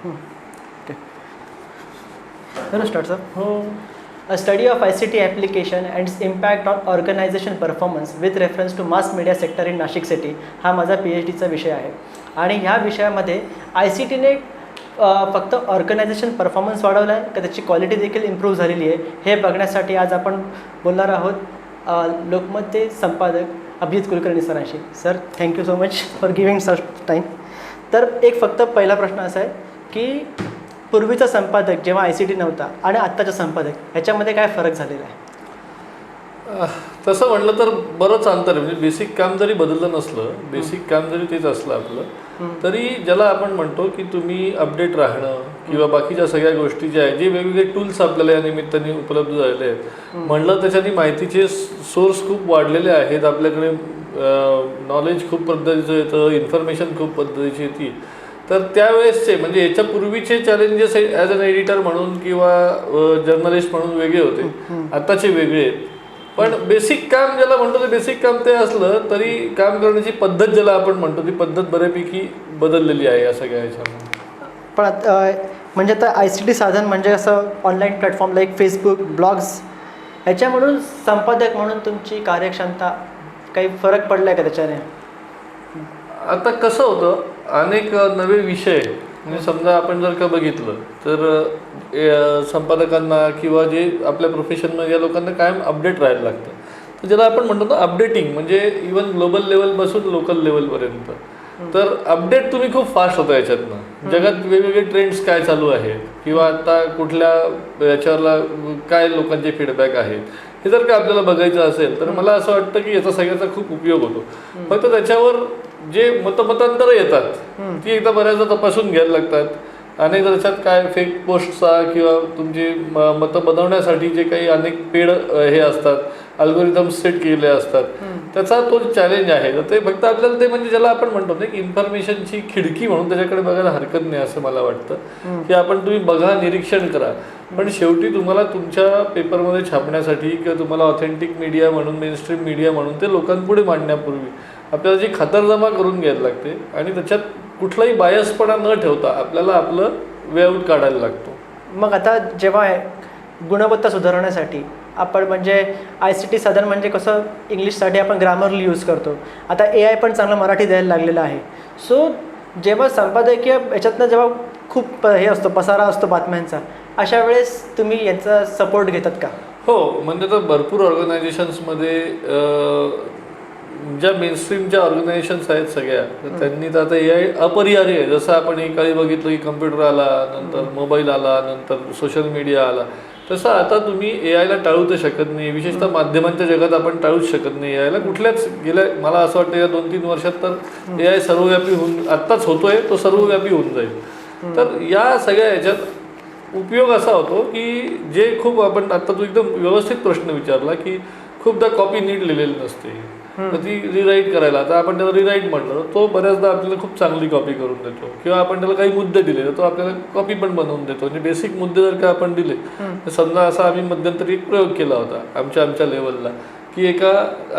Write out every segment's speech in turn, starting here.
Okay. Let us start, sir. A study of ICT application and its impact on organization performance with reference to mass media sector in Nashik city हा माझा PhDचा विषय आहे. आणि ह्या विषयामध्ये ICTने फक्त ऑर्गनायझेशन परफॉर्मन्स वाढवला आहे का त्याची क्वालिटी देखील इम्प्रूव्ह झालेली आहे हे बघण्यासाठी आज आपण बोलणार आहोत लोकमतचे संपादक अभिजित कुलकर्णी सरांशी. Sir, thank you so much for giving such time. तर एक फक्त पहिला प्रश्न असा आहे की पूर्वीचा संपादक जेव्हा ICT नव्हता आणि आत्ताचा संपादक ह्याच्यामध्ये काय फरक झालेला आहे? तसं म्हटलं तर बरंच अंतर आहे. म्हणजे बेसिक काम जरी बदललं नसलं, बेसिक काम जरी तेच असलं आपलं, तरी ज्याला आपण म्हणतो की तुम्ही अपडेट राहणं किंवा बाकीच्या सगळ्या गोष्टी ज्या आहेत, जे वेगवेगळे टूल्स आपल्याला या निमित्ताने उपलब्ध झालेले आहेत, म्हणलं त्याच्याने माहितीचे सोर्स खूप वाढलेले आहेत. आपल्याकडे नॉलेज खूप पद्धतीचं येतं, इन्फॉर्मेशन खूप पद्धतीची येते. तर त्यावेळेसचे म्हणजे याच्या पूर्वीचे चॅलेंजेस ॲज अन एडिटर म्हणून किंवा जर्नलिस्ट म्हणून वेगळे होते, आत्ताचे वेगळे आहेत. पण बेसिक काम ज्याला म्हणतो ते बेसिक काम ते असलं तरी काम करण्याची पद्धत ज्याला आपण म्हणतो ती पद्धत बऱ्यापैकी बदललेली आहे या सगळ्या ह्याच्यामध्ये. पण म्हणजे आता ICT साधन म्हणजे असं online platform like Facebook, blogs ह्याच्यामधून संपादक म्हणून तुमची कार्यक्षमता काही फरक पडला आहे का त्याच्याने? आता कसं होतं, अनेक नवे विषय म्हणजे समजा आपण जर का बघितलं तर संपादकांना किंवा जे आपल्या प्रोफेशनमध्ये या लोकांना कायम अपडेट राहायला लागतं. तर ज्याला आपण म्हणतो ना अपडेटिंग, म्हणजे इवन ग्लोबल लेवलपासून लोकल लेवलपर्यंत. तर अपडेट तुम्ही खूप फास्ट होता याच्यातनं. जगात वेगवेगळे ट्रेंड्स काय चालू आहेत किंवा आता कुठल्या याच्यावरला काय लोकांचे फीडबॅक आहेत हे जर का आपल्याला बघायचं असेल तर मला असं वाटतं की याचा सगळ्याचा खूप उपयोग होतो. फक्त त्याच्यावर जे मतमतांतरं येतात ती एकदा बऱ्याचदा तपासून घ्यायला लागतात. अनेक त्याच्यात काय फेक पोस्टचा किंवा तुमची मतं बनवण्यासाठी जे काही अनेक पेड हे असतात, अल्गोरिदम्स सेट केलेले असतात, त्याचा तो चॅलेंज आहे. तर ते फक्त आपल्याला ते म्हणजे ज्याला आपण म्हणतो ना की इन्फॉर्मेशनची खिडकी म्हणून त्याच्याकडे बघायला हरकत नाही असं मला वाटतं. की आपण तुम्ही बघा, निरीक्षण करा, पण शेवटी तुम्हाला तुमच्या पेपरमध्ये छापण्यासाठी किंवा तुम्हाला ऑथेंटिक मीडिया म्हणून, मेनस्ट्रीम मीडिया म्हणून ते लोकांपुढे मांडण्यापूर्वी आपल्याला जी खातरजमा करून घ्यायला लागते आणि त्याच्यात कुठलाही बायसपणा न ठेवता आपल्याला आपलं वेआउट काढायला लागतो. मग आता जेव्हा गुणवत्ता सुधारण्यासाठी आपण म्हणजे ICT साधन म्हणजे कसं इंग्लिशसाठी आपण ग्रामरली यूज करतो, आता AI पण चांगलं मराठी द्यायला लागलेलं आहे. सो जेव्हा संपादकीय याच्यातनं जेव्हा खूप हे असतो, पसारा असतो बातम्यांचा, अशा वेळेस तुम्ही यांचा सपोर्ट घेतात का? हो, म्हणजे तर भरपूर ऑर्गनायझेशन्समध्ये ज्या मेनस्ट्रीमच्या ऑर्गनायझेशन्स आहेत सगळ्या, तर त्यांनी तर आता AI अपरिहार्य आहे. जसं आपण एकाही बघितलं की कम्प्युटर आला, नंतर मोबाईल आला, नंतर सोशल मीडिया आला, तसं आता तुम्ही AIला टाळू तर शकत नाही. विशेषतः माध्यमांच्या जगात आपण टाळूच शकत नाही AIला. कुठल्याच गेल्या मला असं वाटतं या 2-3 वर्षात तर AI सर्वव्यापी होऊन आत्ताच होतोय, तो सर्वव्यापी होऊन जाईल. तर या सगळ्या ह्याच्यात उपयोग असा होतो की जे खूप आपण आता तू एकदम व्यवस्थित प्रश्न विचारला की खूपदा कॉपी नीट लिहिलेली नसते, तर ती रिराईट करायला, आता आपण त्याला रिराईट म्हटलं तो बऱ्याचदा आपल्याला खूप चांगली कॉपी करून देतो. किंवा आपण त्याला काही मुद्दे दिले तर तो आपल्याला कॉपी पण बनवून देतो. म्हणजे बेसिक मुद्दे जर का आपण दिले तर समजा असा आम्ही मध्यंतरी एक प्रयोग केला होता आमच्या लेवलला की एका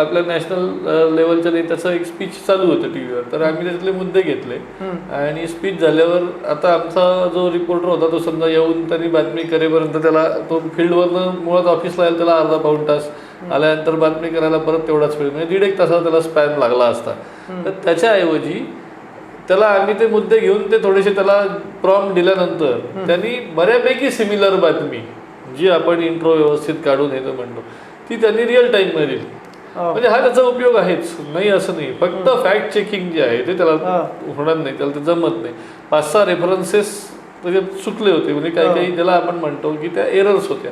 आपल्या नॅशनल लेवलच्या नेत्याचं एक स्पीच चालू होतं TVवर. तर आम्ही त्यातले मुद्दे घेतले आणि स्पीच झाल्यावर आता आमचा जो रिपोर्टर होता तो समजा येऊन त्यांनी बातमी करेपर्यंत त्याला तो फील्डवरनं मुळात ऑफिसला यायला त्याला अर्धा-पाऊण तास, आल्यानंतर बातमी करायला परत तेवढाच वेळ, म्हणजे 1.5 तासाचा त्याला स्पॅन लागला असता. तर त्याच्याऐवजी त्याला आम्ही ते मुद्दे घेऊन ते थोडेसे त्याला प्रॉम्प्ट दिल्यानंतर त्यांनी बऱ्यापैकी सिमिलर बातमी जी आपण इंट्रो व्यवस्थित काढून येतो म्हणतो ती त्यांनी रिअल टाईममध्ये दिली. म्हणजे हा त्याचा उपयोग आहेच, नाही असं नाही. फक्त फॅक्ट चेकिंग जे आहे ते त्याला होणार नाही, त्याला ते जमत नाही. 5-6 रेफरन्सेस म्हणजे चुकले होते, म्हणजे काही ज्याला आपण म्हणतो की त्या एरर्स होत्या.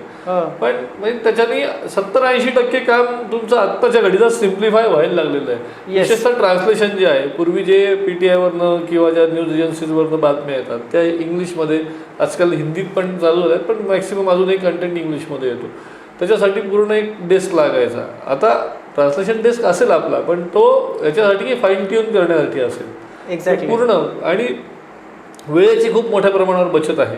पण म्हणजे त्याच्याने 70-80% काम तुमचं आत्ताच्या घडीला सिम्प्लिफाय व्हायला लागलेलं आहे. विशेषतः ट्रान्सलेशन जे आहे, पूर्वी जे PTIवरनं किंवा ज्या न्यूज एजन्सीजवरनं बातम्या येतात त्या इंग्लिशमध्ये, आजकाल हिंदीत पण चालू आहेत, पण मॅक्सिमम अजूनही कंटेंट इंग्लिशमध्ये येतो. त्याच्यासाठी पूर्ण एक डेस्क लागायचा. आता ट्रान्सलेशन डेस्क असेल आपला, पण तो याच्यासाठी फाईन ट्यून करण्यासाठी असेल पूर्ण. आणि वेळेची खूप मोठ्या प्रमाणावर बचत आहे.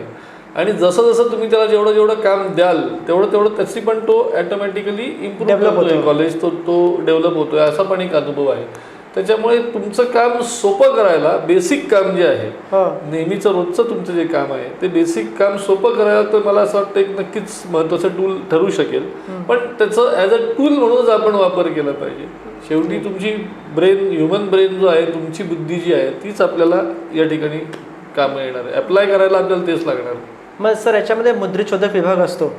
आणि जसं जसं तुम्ही त्याला जेवढं काम द्याल तेवढं त्याची पण तो ॲटोमॅटिकली इम्प्रूव्ह होतोय. कॉलेज तो डेव्हलप होतोय असा पण एक अनुभव आहे. त्याच्यामुळे तुमचं काम सोपं करायला, बेसिक काम जे आहे हो नेहमीचं रोजचं तुमचं जे काम आहे ते बेसिक काम सोपं करायला तर मला असं वाटतं एक नक्कीच महत्त्वाचं टूल ठरू शकेल. पण त्याचं ॲज अ टूल म्हणूनच आपण वापर केला पाहिजे. शेवटी तुमची ब्रेन, ह्युमन ब्रेन जो आहे, तुमची बुद्धी जी आहे तीच आपल्याला या ठिकाणी कामं येणार आहे. अप्लाय करायला आपल्याला तेच लागणार. मग सर याच्यामध्ये मुद्रित शोधक विभाग असतो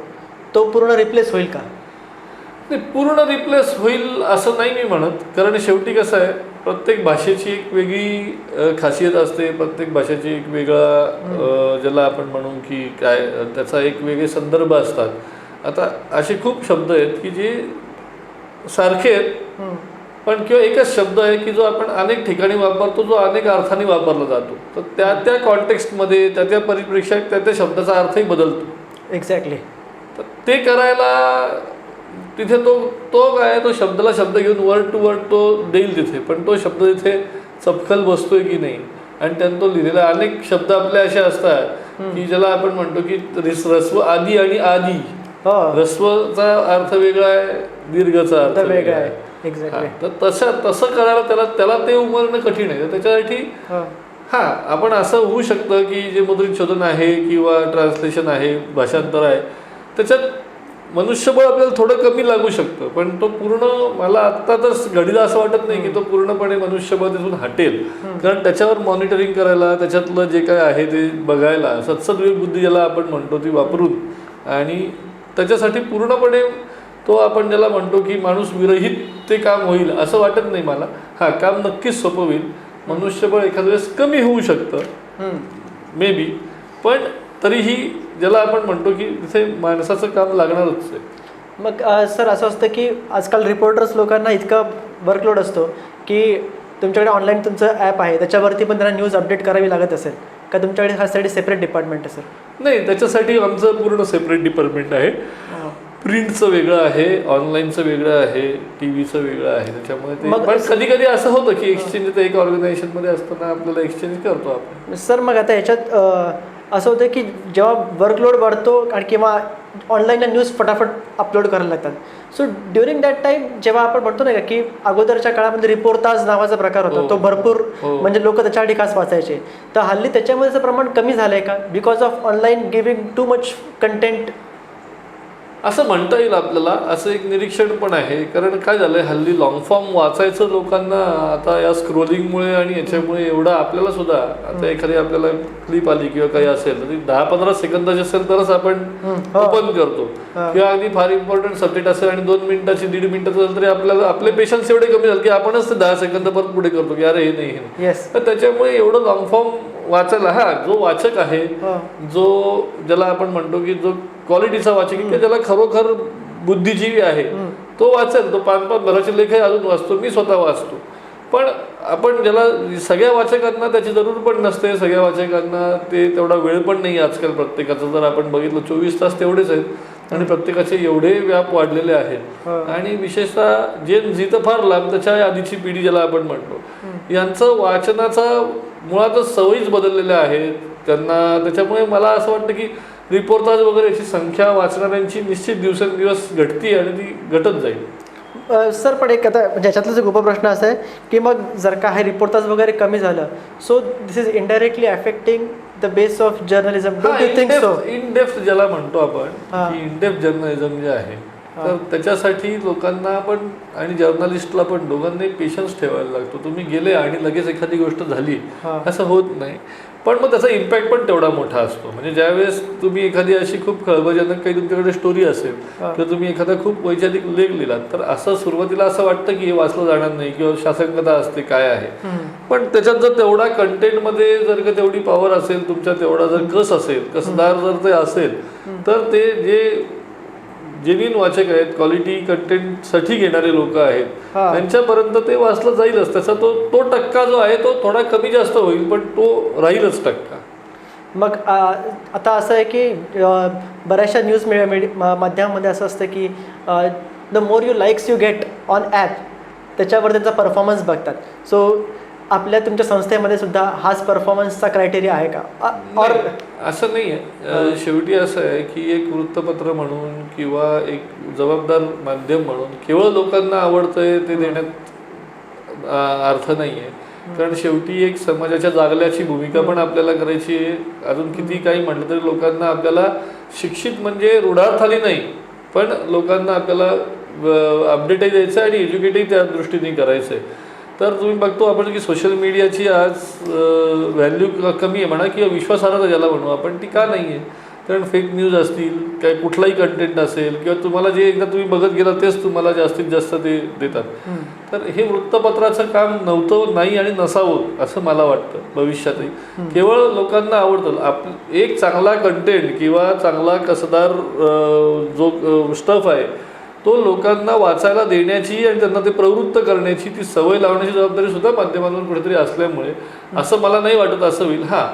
तो पूर्ण रिप्लेस होईल का? नाही, पूर्ण रिप्लेस होईल असं नाही मी म्हणत. कारण शेवटी कसं आहे, प्रत्येक भाषेची एक वेगळी खासियत असते. प्रत्येक भाषेची एक वेगळा ज्याला आपण म्हणू की काय त्याचा एक वेगळे संदर्भ असतात. आता असे खूप शब्द आहेत की जे सारखे आहेत पण किंवा एकच शब्द आहे की जो आपण अनेक ठिकाणी वापरतो, जो अनेक अर्थाने वापरला जातो. तर त्या त्या कॉन्टेक्स्टमध्ये त्या त्या परिप्रेक्षात त्या त्या शब्दाचा अर्थही बदलतो. एक्झॅक्टली. तर ते करायला तिथे तो काय तो शब्दाला शब्द घेऊन वर्ड टू वर्ड तो देईल तिथे, पण तो शब्द तिथे चपखल बसतोय की नाही. आणि त्यानं तो लिहिलेला अनेक शब्द आपले असे असतात की ज्याला आपण म्हणतो की रस्व आदी आणि आदी. रस्वचा अर्थ वेगळा आहे, दीर्घचा अर्थ वेगळा आहे. तर तसं करायला त्याला ते उमरणं कठीण आहे. त्याच्यासाठी आपण असं होऊ शकतं की जे मुद्रित शोधन आहे किंवा ट्रान्सलेशन आहे, भाषांतर आहे, त्याच्यात मनुष्यबळ आपल्याला थोडं कमी लागू शकतं. पण तो पूर्ण, मला आत्ता तर घडीला असं वाटत नाही की तो पूर्णपणे मनुष्यबळ तिथून हटेल. कारण त्याच्यावर मॉनिटरिंग करायला, त्याच्यातलं जे काय आहे ते बघायला सत्सद्विवेक बुद्धी ज्याला आपण म्हणतो ती वापरून, आणि त्याच्यासाठी पूर्णपणे तो आपण ज्याला म्हणतो की माणूस विरहित ते काम होईल असं वाटत नाही मला. काम नक्कीच सोपं होईल. मनुष्यबळ एखाद्या वेळेस कमी होऊ शकतं मे बी, पण तरीही ज्याला आपण म्हणतो की तिथे माणसाचं काम लागणारच आहे. मग सर असं असतं की आजकाल रिपोर्टर्स लोकांना इतका वर्कलोड असतो की तुमच्याकडे ऑनलाईन तुमचं ॲप आहे, त्याच्यावरती पण त्यांना न्यूज अपडेट करावी लागत असेल का? तुमच्याकडे ह्यासाठी सेपरेट डिपार्टमेंट आहे सर? नाही, त्याच्यासाठी आमचं पूर्ण सेपरेट डिपार्टमेंट आहे. प्रिंटचं वेगळं आहे, ऑनलाईनचं वेगळं आहे, टी व्हीचं वेगळं आहे. त्याच्यामुळे पण कधी कधी असं होतं की एक्सचेंज एक ऑर्गनायझेशनमध्ये असताना आपल्याला एक्सचेंज करतो आपण. सर मग आता याच्यात असं होतं की जेव्हा वर्कलोड वाढतो आणि किंवा ऑनलाईनला न्यूज फटाफट अपलोड करायला लागतात, सो ड्युरिंग दॅट टाईम जेव्हा आपण म्हणतो नाही का की अगोदरच्या काळामध्ये रिपोर्टाज नावाचा प्रकार होता, तो भरपूर म्हणजे लोक त्याच्यासाठी खास वाचायचे, तर हल्ली त्याच्यामध्ये प्रमाण कमी झालं आहे का because of online giving too much content? असं म्हणता येईल आपल्याला. असं एक निरीक्षण पण आहे. कारण काय झालंय, हल्ली लॉंग फॉर्म वाचायचं लोकांना आता या स्क्रोलिंगमुळे आणि याच्यामुळे एवढं आपल्याला सुद्धा, आता एखादी आपल्याला क्लिप आली किंवा काही असेल तर ती 10-15 सेकंदाची असेल तरच आपण ओपन करतो. किंवा अगदी फार इम्पॉर्टंट सब्जेक्ट असेल आणि 2 मिनिटाची 1.5 मिनिटाचं असेल तरी आपल्याला आपले पेशन्स एवढे कमी झाले की आपणच ते 10 सेकंद परत पुढे करतो की अरे हे नाही. तर त्याच्यामुळे एवढं लॉंग फॉर्म वाचायला जो वाचक आहे, जो ज्याला आपण म्हणतो की जो क्वालिटीचा वाचक की ज्याला खरोखर बुद्धिजीवी आहे, तो वाचेल. तो 5-5 भराचे लेखही अजून वाचतो, मी स्वतः वाचतो. पण आपण ज्याला सगळ्या वाचकांना त्याची जरूर पण नसते, सगळ्या वाचकांना ते तेवढा वेळ पण नाही आजकाल. प्रत्येकाचं जर आपण बघितलं 24 तास तेवढेच आहेत आणि प्रत्येकाचे एवढे व्याप वाढलेले आहेत. आणि विशेषतः जे जिथं फार लांब त्याच्या आधीची पिढी ज्याला आपण म्हणतो, यांचं वाचनाचा मुळातच सवयीच बदललेल्या आहेत त्यांना. त्याच्यामुळे मला असं वाटतं की रिपोर्टाज वगैरे याची संख्या वाचणाऱ्यांची निश्चित दिवसेंदिवस घटती आणि ती घटत जाईल. सर पण एक आता म्हणजे याच्यातलाच एक उपप्रश्न असा आहे की मग जर का हे रिपोर्टाज वगैरे कमी झालं, so this is indirectly affecting the base of journalism. Don't you think so? In depth ज्याला म्हणतो आपण की इन डेप्थ जर्नलिझम जे आहे, तर त्याच्यासाठी लोकांना पण आणि जर्नलिस्टला पण दोघांनाही पेशन्स ठेवायला लागतो. तुम्ही गेले आणि लगेच एखादी गोष्ट झाली असं होत नाही. पण मग त्याचा इम्पॅक्ट पण तेवढा मोठा असतो. म्हणजे ज्यावेळेस तुम्ही एखादी अशी खूप खळबळजनक काही तुमच्याकडे स्टोरी असेल किंवा तुम्ही एखादा खूप वैचारिक लेख लिहिलात, तर असं सुरुवातीला असं वाटतं की हे वाचलं जाणार नाही किंवा शासंकता असते काय आहे. पण त्याच्यात जर तेवढा कंटेंटमध्ये जर का तेवढी पॉवर असेल, तुमच्या तेवढा जर कस असेल, कसदार जर ते असेल, तर ते जे जेन्युइन वाचक आहेत, क्वालिटी कंटेंटसाठी घेणारे लोक आहेत, त्यांच्यापर्यंत ते वाचलं जाईलच. त्याचा तो टक्का जो आहे तो थोडा कमी जास्त होईल, पण तो राहीलच टक्का. मग आता असं आहे की बऱ्याचशा न्यूज माध्यमामध्ये असं असतं की the more you likes you get on app, त्याच्यावर त्यांचा परफॉर्मन्स बघतात. सो आपल्या तुमच्या संस्थेमध्ये सुद्धा हाच परफॉर्मन्सचा क्रायटेरिया आहे का? और असं नाही आहे. शेवटी असं आहे की एक वृत्तपत्र म्हणून किंवा एक जबाबदार माध्यम म्हणून केवळ लोकांना आवडतंय ते देण्यात अर्थ नाही आहे. कारण शेवटी एक समाजाच्या जागल्याची भूमिका पण आपल्याला करायची आहे. अजून किती काही म्हटलं तरी लोकांना आपल्याला शिक्षित म्हणजे रूढार्थाने नाही, पण लोकांना आपल्याला अपडेटही द्यायचं आहे आणि एज्युकेटही त्या दृष्टीने करायचं आहे. तर तुम्ही बघतो आपण की सोशल मीडियाची आज व्हॅल्यू कमी आहे म्हणा, किंवा विश्वासार्हता ज्याला म्हणू आपण, ती का नाही आहे? कारण फेक न्यूज असतील, काय कुठलाही कंटेंट असेल, किंवा तुम्हाला जे एकदा तुम्ही बघत गेला तेच तुम्हाला जास्तीत जास्त ते देतात. तर हे वृत्तपत्राचं काम नव्हतं नाही आणि नसावं असं मला वाटतं भविष्यातही. केवळ लोकांना आवडतं एक चांगला कंटेंट किंवा चांगला कसदार जो स्टफ आहे तो लोकांना वाचायला देण्याची आणि त्यांना ते प्रवृत्त करण्याची, ती सवय लावण्याची जबाबदारी सुद्धा माध्यमांवर कुठेतरी असल्यामुळे असं मला नाही वाटत असं होईल. हां,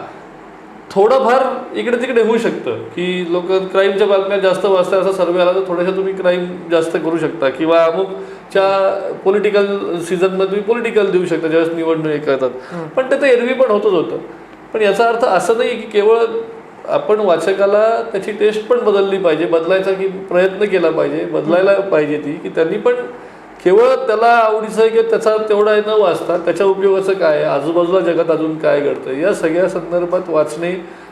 थोडंफार इकडे तिकडे होऊ शकतं की लोक क्राईमच्या बातम्या जास्त वाचतात, असा सर्वे आला तर थोड्याशा तुम्ही क्राईम जास्त करू शकता, किंवा अमुकच्या पॉलिटिकल सीझनमध्ये तुम्ही पॉलिटिकल देऊ शकता ज्यावेळेस निवडणूक करतात. पण ते तर एरवी पण होतं. पण याचा अर्थ असं नाही की केवळ आपण वाचकाला त्याची टेस्ट पण बदलली पाहिजे, बदलायचा की प्रयत्न केला पाहिजे, बदलायला पाहिजे ती, की त्यांनी पण केवळ त्याला आवडीचं आहे की त्याचा तेवढा न वाचता त्याच्या उपयोगाचं काय आहे, आजूबाजूला जगात अजून काय घडतं, या सगळ्या संदर्भात वाचणे,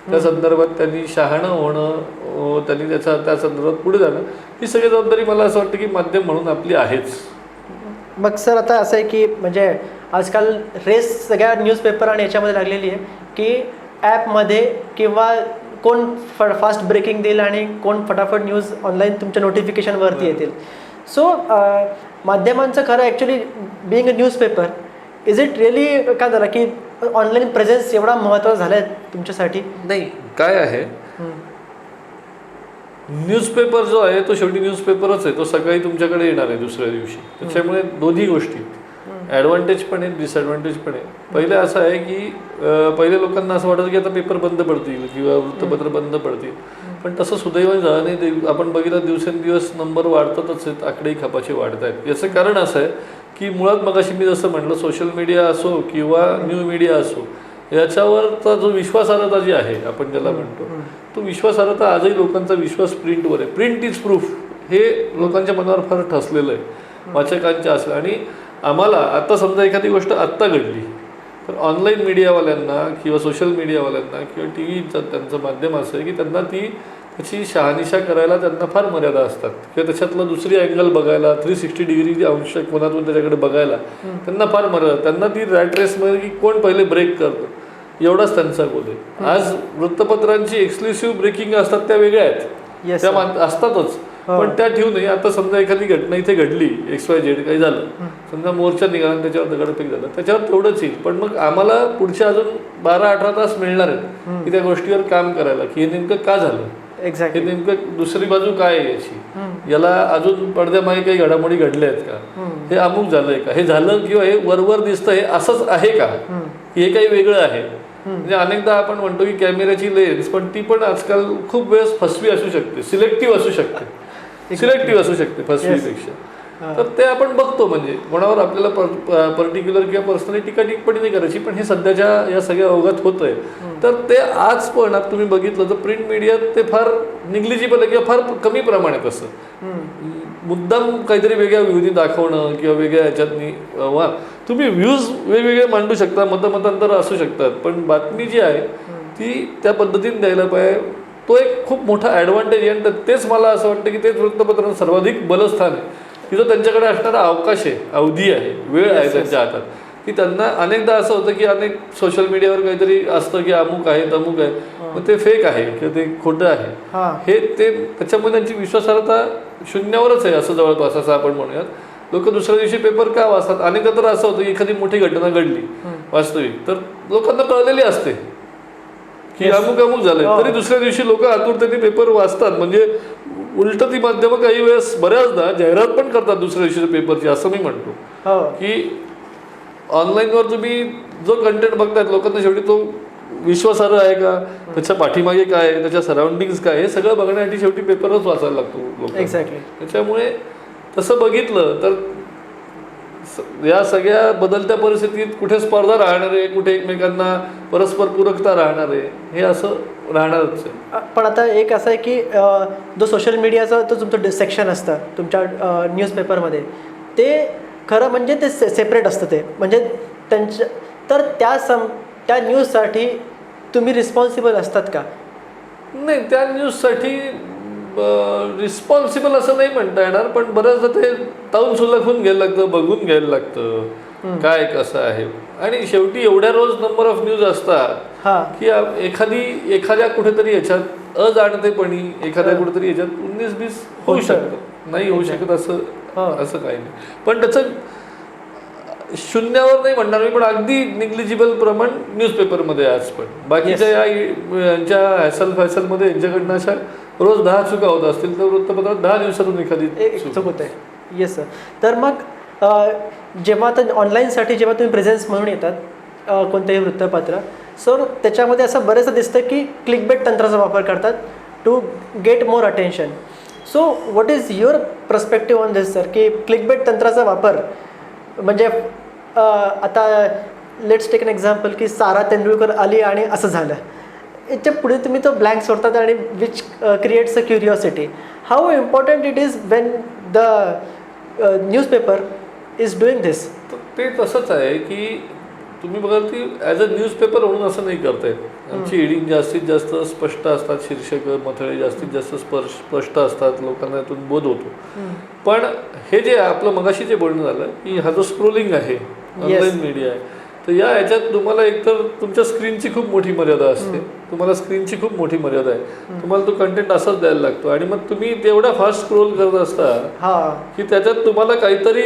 त्या संदर्भात त्यांनी शहाणं होणं, त्यांनी त्या संदर्भात पुढे जाणं, ही सगळी जबाबदारी मला असं वाटतं की माध्यम म्हणून आपली आहेच. मग सर आता असं आहे की म्हणजे आजकाल रेस सगळ्या न्यूजपेपर आणि याच्यामध्ये लागलेली आहे की ॲपमध्ये किंवा कोण फास्ट ब्रेकिंग देईल आणि कोण फटाफट न्यूज ऑनलाईन तुमच्या नोटिफिकेशनवरती येतील. सो माध्यमांचं खरं actually being a newspaper, is it really काय झालं की ऑनलाईन प्रेझेन्स एवढा महत्त्वाचा झाला आहे तुमच्यासाठी? नाही, काय आहे, न्यूजपेपर जो आहे तो शेवटी न्यूजपेपरच आहे, तो सकाळी तुमच्याकडे येणार आहे दुसऱ्या दिवशी. त्याच्यामुळे दोन्ही गोष्टी, ॲडव्हान्टेज पण आहे, डिसॲडव्हान्टेज पण आहे. पहिले असं आहे की पहिले लोकांना असं वाटतं की आता पेपर बंद पडतील किंवा वृत्तपत्र बंद पडतील, पण तसं सुदैवाने झालं नाही. आपण बघितलं दिवसेंदिवस नंबर वाढतातच आहेत, आकडेही खपाचे वाढत आहेत. याचं कारण असं आहे की मुळात मगाशी मी जसं म्हटलं, सोशल मीडिया असो किंवा न्यू मीडिया असो, याच्यावरचा जो विश्वासार्हता जी आहे आपण ज्याला म्हणतो, तो विश्वासार्हता आजही लोकांचा विश्वास प्रिंटवर आहे. प्रिंट इज प्रूफ हे लोकांच्या मनावर फार ठसलेलं आहे, वाचकांच्या असलं. आणि आम्हाला आता समजा एखादी गोष्ट आत्ता घडली तर ऑनलाईन मीडियावाल्यांना किंवा सोशल मीडियावाल्यांना किंवा टी व्हीचं त्यांचं माध्यम असं आहे की त्यांना त्याची शहानिशा करायला त्यांना फार मर्यादा असतात, किंवा त्याच्यातलं दुसरी अँगल बघायला, 360 डिग्री अंश कोणातून त्याच्याकडे बघायला त्यांना फार मर्यादा. त्यांना ती रॅट रेसमध्ये की कोण पहिले ब्रेक करतं एवढाच त्यांचा गोल आहे. आज वृत्तपत्रांची एक्सक्लुसिव्ह ब्रेकिंग असतात त्या वेगळ्या आहेत, त्या असतातच, पण त्या ठेवू नये. आता समजा एखादी घटना इथे घडली, XYZ काही झालं, समजा मोर्चा निघाला त्याच्यावर दगडफेक झालं, त्याच्यावर तेवढंच येईल, पण मग आम्हाला पुढचे अजून 12-18 तास मिळणार आहेत की त्या गोष्टीवर काम करायला, की हे नेमकं का झालं, हे नेमकं दुसरी बाजू काय आहे याची, याला अजून पडद्यामागे काही घडामोडी घडल्या आहेत का, हे अमुक झालंय का, हे झालं किंवा हे वरवर दिसतं हे असंच आहे का, हे काही वेगळं आहे. म्हणजे अनेकदा आपण म्हणतो की कॅमेऱ्याची लेन्स, पण ती पण आजकाल खूप वेळेस फसवी असू शकते, सिलेक्टिव्ह असू शकते फसवीपेक्षा. तर ते आपण बघतो, म्हणजे कोणावर आपल्याला पर्टिक्युलर किंवा पर्सनली टीका टिप्पणी नाही करायची, पण हे सध्याच्या या सगळ्या ओघात होत आहे. तर ते आज पण तुम्ही बघितलं तर प्रिंट मीडियात ते फार निग्लिजिबल आहे किंवा फार कमी प्रमाणात असं मुद्दाम काहीतरी वेगळ्या व्ह्यूनी दाखवणं किंवा वेगळ्या ह्याच्यातनी तुम्ही व्ह्यूज वेगवेगळे मांडू शकता, मतमतांतर असू शकतात, पण बातमी जी आहे ती त्या पद्धतीने द्यायला पाहिजे. तो एक खूप मोठा ॲडव्हान्टेज आहे. आणि तेच मला असं वाटतं की तेच वृत्तपत्रांचं सर्वाधिक बलस्थान आहे की जो त्यांच्याकडे असणारा अवकाश आहे, अवधी आहे, वेळ आहे त्यांच्या हातात, की त्यांना अनेकदा असं होतं की अनेक सोशल मीडियावर काहीतरी असतं की अमुक आहे तमुक आहे, मग ते फेक आहे किंवा ते खोटं आहे, हे त्याच्यामध्ये त्यांची विश्वासार्हता शून्यावरच आहे असं जवळपास, असं आपण म्हणूयात. लोक दुसऱ्या दिवशी पेपर का वाचतात? अनेकदा तर असं होतं की एखादी मोठी घटना घडली वास्तविक, तर लोकांना कळलेली असते की अमुक अमुक झालंय, तरी दुसऱ्या दिवशी लोक आतुरतेने पेपर वाचतात. म्हणजे उलट ती माध्यमं काही वेळेस बऱ्याचदा जाहिरात पण करतात दुसऱ्या दिवशी पेपरची, असं मी म्हणतो की ऑनलाईनवर तुम्ही जो कंटेंट बघतायत लोकांना शेवटी तो विश्वासार्ह आहे का, त्याच्या पाठीमागे काय आहे, त्याच्या सराउंडिंग्स काय, हे सगळं बघण्यासाठी शेवटी पेपरच वाचायला लागतो लोकांना. त्याच्यामुळे तसं बघितलं तर या सगळ्या बदलत्या परिस्थितीत कुठे स्पर्धा राहणार आहे, कुठे एकमेकांना परस्पर पूरकता राहणार आहे, हे असं राहणारच आहे. पण आता एक असं आहे की जो सोशल मीडियाचा तो तुमचं सेक्शन असतं तुमच्या न्यूजपेपरमध्ये, ते खरं म्हणजे ते सेपरेट असतं ते म्हणजे त्यांच्या तर त्या न्यूजसाठी तुम्ही रिस्पॉन्सिबल असतात का? नाही, त्या न्यूजसाठी रिस्पॉन्सिबल असं नाही म्हणता येणार, पण बऱ्याचदा ते ताऊन सुलखून घ्यायला लागतं, बघून घ्यायला लागतं काय कसं आहे. आणि शेवटी एवढ्या रोज नंबर ऑफ न्यूज असतात की एखाद्या कुठेतरी याच्यात अजाणतेपणी एखाद्या कुठेतरी याच्यात 19-20 होऊ शकतं, नाही होऊ शकत असं काही नाही. पण त्याचं शून्यावर नाही म्हणणार मी, पण अगदी निग्लिजिबल प्रमाण न्यूजपेपरमध्ये आज पण बाकीच्या यांच्या हॅसल फॅसलमध्ये यांच्याकडनं अशा रोज 10 चुका होत असतील तर वृत्तपत्रात 10 दिवसातून एखादी चूक होत आहे. Yes sir. तर मग जेव्हा आता ऑनलाईनसाठी जेव्हा तुम्ही प्रेझेन्स म्हणून येतात कोणतेही वृत्तपत्र, सर त्याच्यामध्ये असं बरेचसं दिसतं की क्लिकबेट तंत्राचा वापर करतात to get more attention. So what is your perspective on this sir, की क्लिकबेट तंत्राचा वापर म्हणजे आता लेट्स टेक एन एक्झाम्पल की सारा तेंडुलकर आली आणि असं झालं, याच्या पुढे तुम्ही तो ब्लँक सोडतात आणि which creates a curiosity. How important it is when the newspaper is doing this. ते तसंच आहे की तुम्ही बघाल की ॲज अ न्यूजपेपर म्हणून असं नाही करतायत. आमची हेडिंग जास्तीत जास्त स्पष्ट असतात, शीर्षक मथळे जास्तीत जास्त स्पष्ट असतात, लोकांना यातून बोध होतो. पण हे जे आपलं मगाशी जे बोलणं झालं की हा जो स्क्रोलिंग आहे, ऑनलाईन मीडिया आहे, तर ह्याच्यात तुम्हाला एकतर तुमच्या स्क्रीनची खूप मोठी मर्यादा असते, तुम्हाला स्क्रीनची खूप मोठी मर्यादा आहे, तुम्हाला तो कंटेंट असाच द्यायला लागतो. आणि मग तुम्ही तेवढा फास्ट स्क्रोल करत असता की त्याच्यात तुम्हाला काहीतरी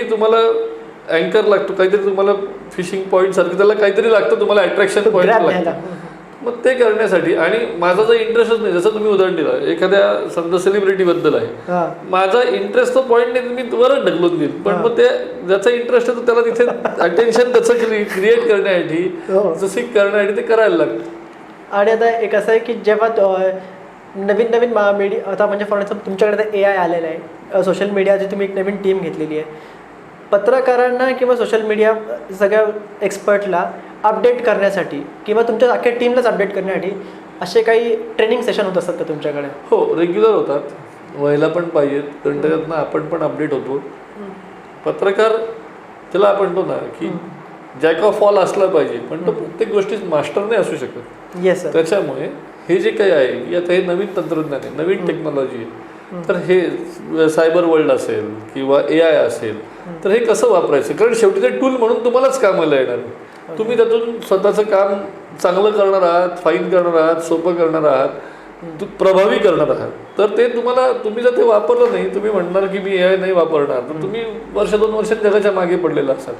अँकर लागतो, काहीतरी तुम्हाला फिशिंग पॉईंट सारखं त्याला काहीतरी लागतं, तुम्हाला अट्रॅक्शन पॉईंट लागतं. मग ते करण्यासाठी आणि माझा जर इंटरेस्टच नाही, जसं तुम्ही उदाहरण दिलं एखाद्या समजा सेलिब्रिटीबद्दल आहे, माझा इंटरेस्ट तो पॉईंट नाही, मी वरच ढकलून देईल. पण मग ते ज्याचा इंटरेस्ट आहे त्याला तिथे अटेन्शन त्याचं क्रिएट करण्यासाठी जसं करण्यासाठी ते करायला लागतं. आणि आता एक असं आहे की जेव्हा नवीन मीडिया आता म्हणजे फॉर एक्झाम्पल तुमच्याकडे AI आलेलं आहे, सोशल मीडियाची तुम्ही एक नवीन टीम घेतलेली आहे, पत्रकारांना किंवा सोशल मीडिया सगळ्या एक्सपर्टला अपडेट करण्यासाठी किंवा तुमच्या अख्ख्या टीमलाच अपडेट करण्यासाठी असे काही ट्रेनिंग सेशन होत असतात का तुमच्याकडे? हो, रेग्युलर होतात, व्हायला पण पाहिजेत, कारण त्याच्यातनं आपण पण अपडेट होतो. पत्रकार त्याला आपण म्हणतो ना की जॅक ऑफ ऑल असला पाहिजे, पण तो प्रत्येक गोष्टीत मास्टर नाही असू शकत. येस. त्याच्यामुळे हे जे काही आहे की आता हे नवीन तंत्रज्ञान आहे, नवीन टेक्नॉलॉजी आहे, तर हे सायबर वर्ल्ड असेल किंवा AI असेल, तर हे कसं वापरायचं, कारण शेवटी ते टूल म्हणून तुम्हालाच कामाला येणार. तुम्ही त्यातून स्वतःचं काम चांगलं करणार आहात, फाईन करणार आहात, सोपं करणार आहात, प्रभावी करणार आहात. तर ते तुम्ही जर ते वापरलं नाही, तुम्ही म्हणणार की मी AI नाही वापरणार, तर तुम्ही 1-2 वर्षात जगाच्या मागे पडलेला असाल.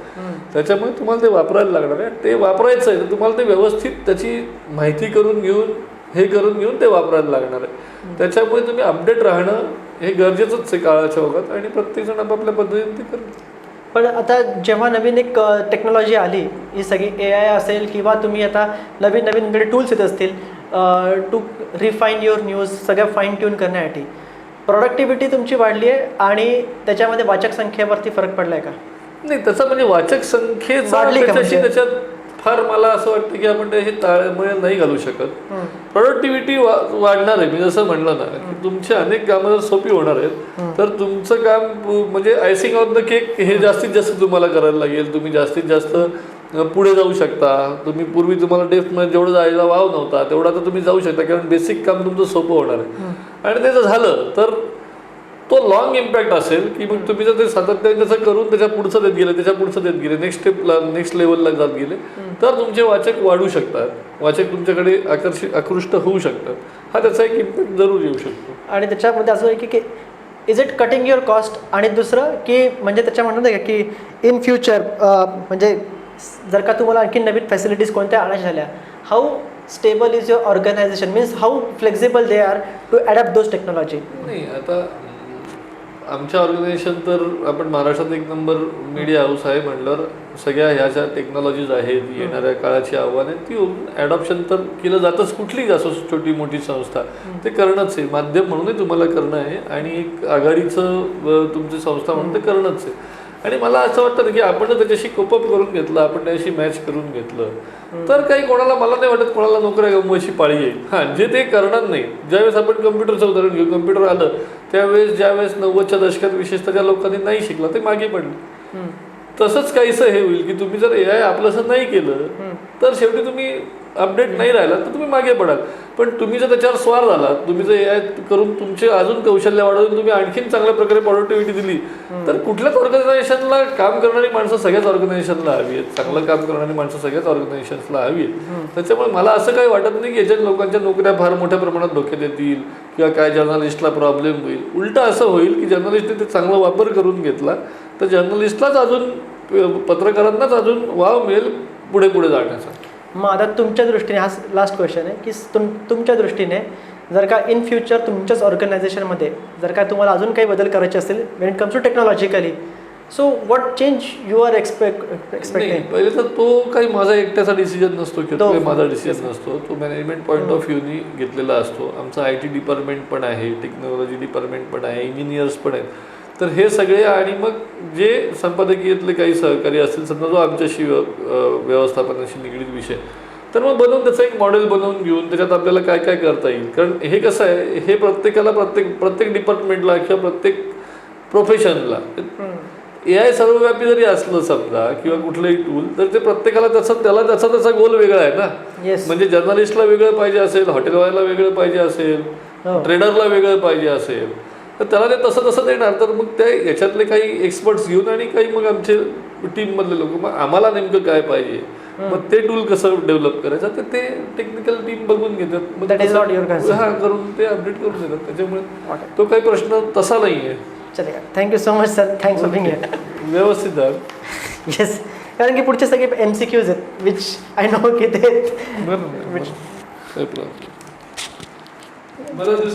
त्याच्यामुळे तुम्हाला ते वापरायला लागणार आहे. ते वापरायचं आहे तर तुम्हाला ते व्यवस्थित त्याची माहिती करून घेऊन ते वापरायला लागणार आहे. त्याच्यामुळे तुम्ही अपडेट राहणं हे गरजेचंच आहे काळाच्या ओघात, आणि प्रत्येकजण आपापल्या पद्धतीने ते करतो. पण आता जेव्हा नवीन एक टेक्नॉलॉजी आली, ही सगळी AI असेल किंवा तुम्ही आता नवीन टूल्स येत असतील टू रिफाईन युअर न्यूज, सगळ्या फाईन ट्यून करण्यासाठी, प्रोडक्टिव्हिटी तुमची वाढली आहे आणि त्याच्यामध्ये वाचक संख्येवरती फरक पडला आहे का? नाही, तसं म्हणजे वाचक संख्येचा त्याच्यात फार मला असं वाटतं की आपण त्याची ताळमेळ नाही घालू शकत. प्रोडक्टिव्हिटी वाढणार आहे. मी जसं म्हणलं ना की तुमची अनेक कामं जर सोपी होणार आहेत, तर तुमचं काम म्हणजे आयसिंग ऑन द केक हे जास्तीत जास्त तुम्हाला करायला लागेल. तुम्ही जास्तीत जास्त पुढे जाऊ शकता. तुम्ही पूर्वी तुम्हाला डेप्थमध्ये जेवढं जायला वाव नव्हता तेवढा तर तुम्ही जाऊ शकता, कारण बेसिक काम तुमचं सोपं होणार आहे. आणि ते जर झालं तर तो लॉंग इम्पॅक्ट असेल की मग तुम्ही जर ते सातत्याने त्याचं करून त्याच्या पुढचं देत गेले, नेक्स्ट लेवलला जात गेले, तर तुमचे वाचक वाढू शकतात, वाचक तुमच्याकडे आकृष्ट होऊ शकतात. हा त्याचा एक इम्पॅक्ट जरूर येऊ शकतो. आणि त्याच्यामध्ये असं आहे की is it cutting your cost, आणि दुसरं की म्हणजे त्याच्या म्हणून आहे की इन फ्युचर म्हणजे जर का तुम्हाला आणखी नवीन फॅसिलिटीज कोणत्या आणायच्या झाल्या, how stable is your organisation, means how flexible they are to adapt those technology? नाही, आता आमच्या ऑर्गनायझेशन तर आपण महाराष्ट्रात 1 नंबर मीडिया हाऊस आहे म्हणल्यावर सगळ्या ह्या ज्या टेक्नॉलॉजीज आहेत, येणाऱ्या काळाची आव्हानं आहेत, ती ॲडॉप्शन तर केलं जातंच. कुठलीच असो छोटी मोठी संस्था ते करणंच आहे, माध्यम म्हणूनही तुम्हाला करणं आहे, आणि एक आघाडीचं तुमची संस्था म्हणून ते करणंच आहे. आणि मला असं वाटतं की आपण जर त्याच्याशी कोपअप करून घेतलं, आपण त्याच्याशी मॅच करून घेतलं, तर काही कोणाला, मला नाही वाटत कोणाला नोकऱ्या गमवायची पाळी येईल. हां, जे ते करणार नाही. ज्यावेळेस आपण कम्प्युटरचं उदाहरण घेऊ, कम्प्युटर आलं त्यावेळेस, ज्यावेळेस 90च्या दशकात विशेषतः ज्या लोकांनी नाही शिकलं ते मागे पडले. तसंच काहीसं हे होईल की तुम्ही जर AI आपलंसं नाही केलं तर शेवटी तुम्ही अपडेट नाही राहिला तर तुम्ही मागे पडाल. पण तुम्ही जर त्याच्यावर स्वार झालात, तुम्ही जर AI करून तुमचे अजून कौशल्य वाढवून तुम्ही आणखीन चांगल्या प्रकारे प्रोडक्टिव्हिटी दिली तर कुठल्याच ऑर्गनायझेशनला काम करणारी माणसं सगळ्याच ऑर्गनायझेशनला हवी आहेत, चांगलं काम करणारी माणसं सगळ्याच ऑर्गनायझेशनला हवी आहेत. त्याच्यामुळे मला असं काही वाटत नाही की याच्यात लोकांच्या नोकऱ्या फार मोठ्या प्रमाणात धोक्यात येतील किंवा काय जर्नलिस्टला प्रॉब्लेम होईल. उलट असं होईल की जर्नलिस्टने ते चांगला वापर करून घेतला तर जर्नलिस्टलाच अजून, पत्रकारांनाच अजून वाव मिळेल पुढे पुढे जाण्याचा. मग आता तुमच्या दृष्टीने, हा लास्ट क्वेश्चन आहे की तुमच्या दृष्टीने जर का इन फ्युचर तुमच्याच ऑर्गनायझेशनमध्ये जर का तुम्हाला अजून काही बदल करायचे असतील when it comes to technologically, so what change you are expecting? पहिले तर तो काही माझा एकट्याचा डिसिजन नसतो किंवा तो माझा डिसिजन नसतो, तो मॅनेजमेंट पॉईंट ऑफ व्ह्यूनी घेतलेला असतो. आमचं IT डिपार्टमेंट पण आहे, टेक्नॉलॉजी डिपार्टमेंट पण आहे, इंजिनियर्स पण आहेत. तर हे सगळे आणि मग जे संपादकीयातले काही सहकारी असतील, समजा जो आमच्याशी व्यवस्थापनाशी निगडीत विषय, तर मग बनवून त्याचं एक मॉडेल बनवून घेऊन त्याच्यात आपल्याला काय काय करता येईल. कारण हे कसं आहे, हे प्रत्येकाला प्रत्येक डिपार्टमेंटला किंवा प्रत्येक प्रोफेशनला AI सर्वव्यापी जरी असलं समजा किंवा कुठलंही टूल, तर ते प्रत्येकाला त्याचा गोल वेगळा आहे ना. म्हणजे जर्नलिस्टला वेगळं पाहिजे असेल, हॉटेलवाल्याला वेगळं पाहिजे असेल, ट्रेडरला वेगळं पाहिजे असेल, तर त्याला ते तसं देणार. तर मग त्या याच्यातले काही एक्सपर्ट्स घेऊन आणि काही मग आमचे टीममधले लोक, मग आम्हाला नेमकं काय पाहिजे, मग ते टूल कसं डेव्हलप करायचं तर ते टेक्निकल टीम बघून घेतात, हा करून ते अपडेट करून देतात. त्याच्यामुळे तो काही प्रश्न तसा नाही आहे. चला, thank you so much sir, thanks for being here. व्यवस्थित आहे. येस, कारण की पुढचे सगळे MCQs आहेत विच आय नो की ते बरं